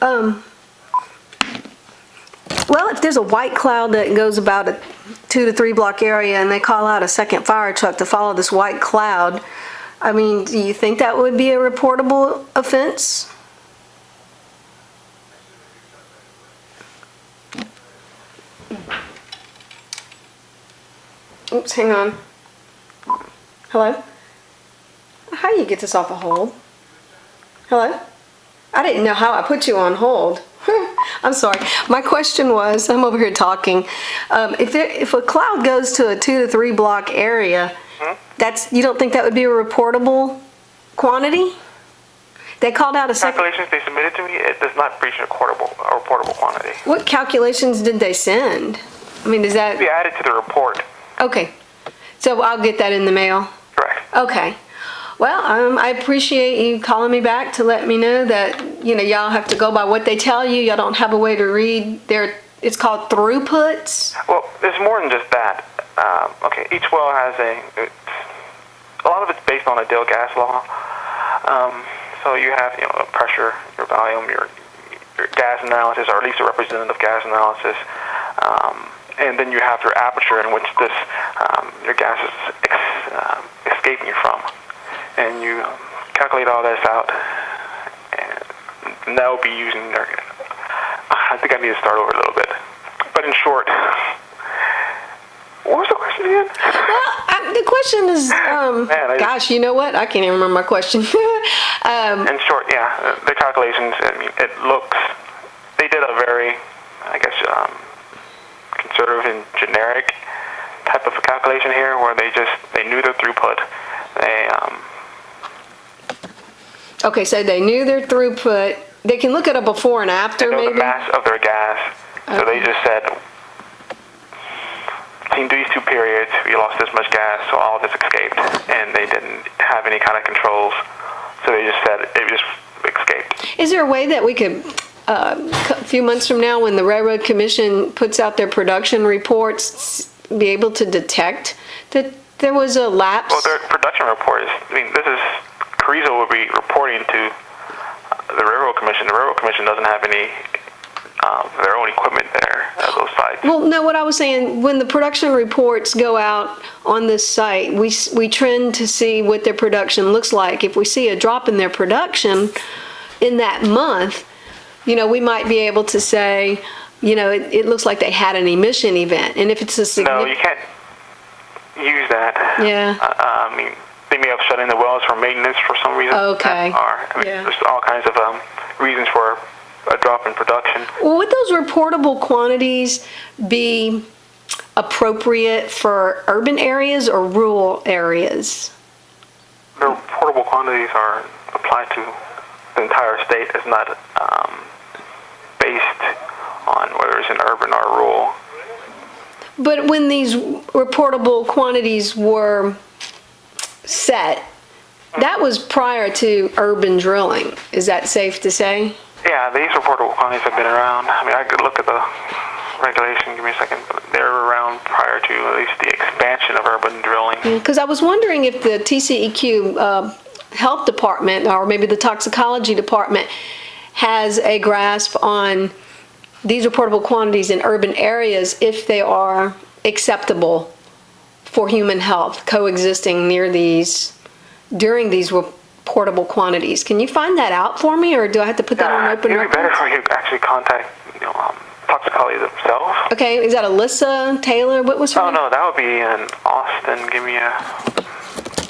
Well, if there's a white cloud that goes about a 2 to 3 block area and they call out a second fire truck to follow this white cloud, I mean, do you think that would be a reportable offense? Oops, hang on. Hello? How do you get this off a hold? Hello? I didn't know how I put you on hold. I'm sorry. My question was, I'm over here talking. If a cloud goes to a 2 to 3 block area, you don't think that would be a reportable quantity? They called out a second. Calculations they submitted to me, it does not breach a reportable quantity. What calculations did they send? I mean, does that be added to the report? Okay, so I'll get that in the mail. Correct. Okay. Well, I appreciate you calling me back to let me know that, y'all have to go by what they tell you. Y'all don't have a way to read it's called throughputs. Well, there's more than just that. Okay, each well has a lot of it's based on a Dill gas law. So you have, pressure, your volume, your gas analysis, or at least a representative gas analysis. And then you have your aperture in which your gas is escaping from. And you calculate all this out, and that will be using I think I need to start over a little bit. But in short, what was the question again? Well, the question is, gosh, you know what? I can't even remember my question. In short, yeah, the calculations, they did a very, I guess, conservative and generic type of a calculation here, where they knew the throughput. Okay, so they knew their throughput. They can look at a before and after, maybe? They know the mass of their gas. Okay. So they just said, in these 2 periods, we lost this much gas, so all of this escaped. And they didn't have any kind of controls. So they just said it just escaped. Is there a way that we could, a few months from now, when the Railroad Commission puts out their production reports, be able to detect that there was a lapse? Well, their production report Carrizo will be reporting to the Railroad Commission. The Railroad Commission doesn't have any their own equipment there at those sites. Well, no, what I was saying, when the production reports go out on this site, we trend to see what their production looks like. If we see a drop in their production in that month, we might be able to say, it looks like they had an emission event. And if it's a significant... No, you can't use that. Yeah. They may have shut in the wells for maintenance for some reason. Okay. There's all kinds of reasons for a drop in production. Well, would those reportable quantities be appropriate for urban areas or rural areas? The reportable quantities are applied to the entire state. It's not based on whether it's in urban or rural. But when these reportable quantities were set, that was prior to urban drilling. Is that safe to say? Yeah, these reportable quantities have been around. I could look at the regulation, give me a second. They're around prior to at least the expansion of urban drilling. Because I was wondering if the TCEQ health department, or maybe the toxicology department, has a grasp on these reportable quantities in urban areas, if they are acceptable for human health, coexisting during these reportable quantities. Can you find that out for me, or do I have to put that on open records? It'd be better for you to actually contact toxicology themselves. Okay, is that Alyssa Taylor? What was her name? No, that would be in Austin. Give me a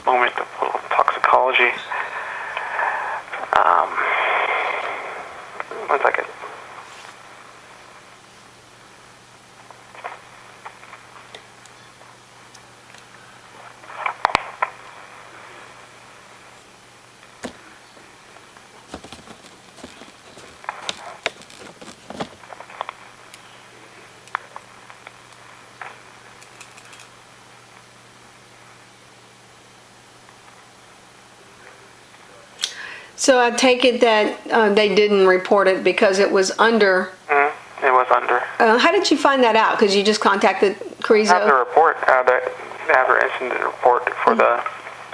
moment to pull up toxicology. 1 second. So I take it that they didn't report it because it was under. It was under. How did you find that out? Because you just contacted Carrizo? I have the report. They have an incident report for the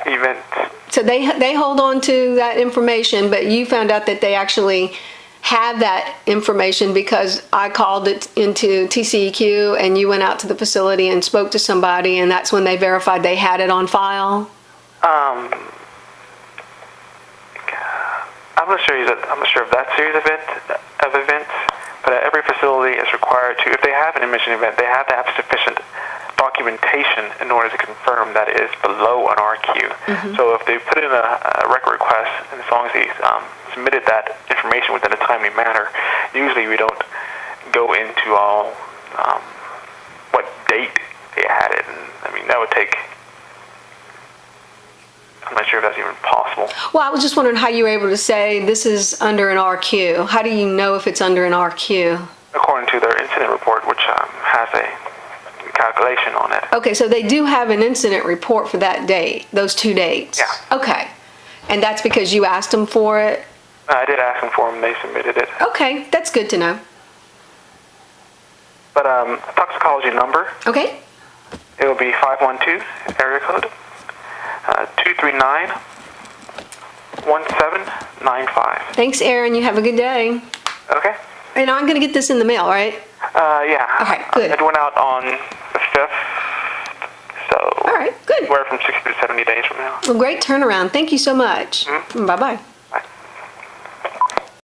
event. So they hold on to that information, but you found out that they actually have that information because I called it into TCEQ and you went out to the facility and spoke to somebody, and that's when they verified they had it on file? I'm not sure of that series of events, but every facility is required to, if they have an emission event, they have to have sufficient documentation in order to confirm that it is below an RQ. So if they put in a record request, and as long as they submitted that information within a timely manner, usually we don't go into all what date they had it. And I mean, that would take, I'm not sure if that's even possible. Well, I was just wondering how you were able to say this is under an RQ. How do you know if it's under an RQ? According to their incident report, which has a calculation on it. Okay, so they do have an incident report for that date, those 2 dates? Yeah. Okay. And that's because you asked them for it? I did ask them for them, they submitted it. Okay, that's good to know. But toxicology number, Okay. it will be 512, area code, 239-1795. Thanks, Aaron. You have a good day. Okay? And I'm going to get this in the mail, right? Yeah. Okay, good. It went out on the 5th, so All right, good. anywhere from 60 to 70 days from now. Well, great turnaround. Thank you so much. Bye-bye.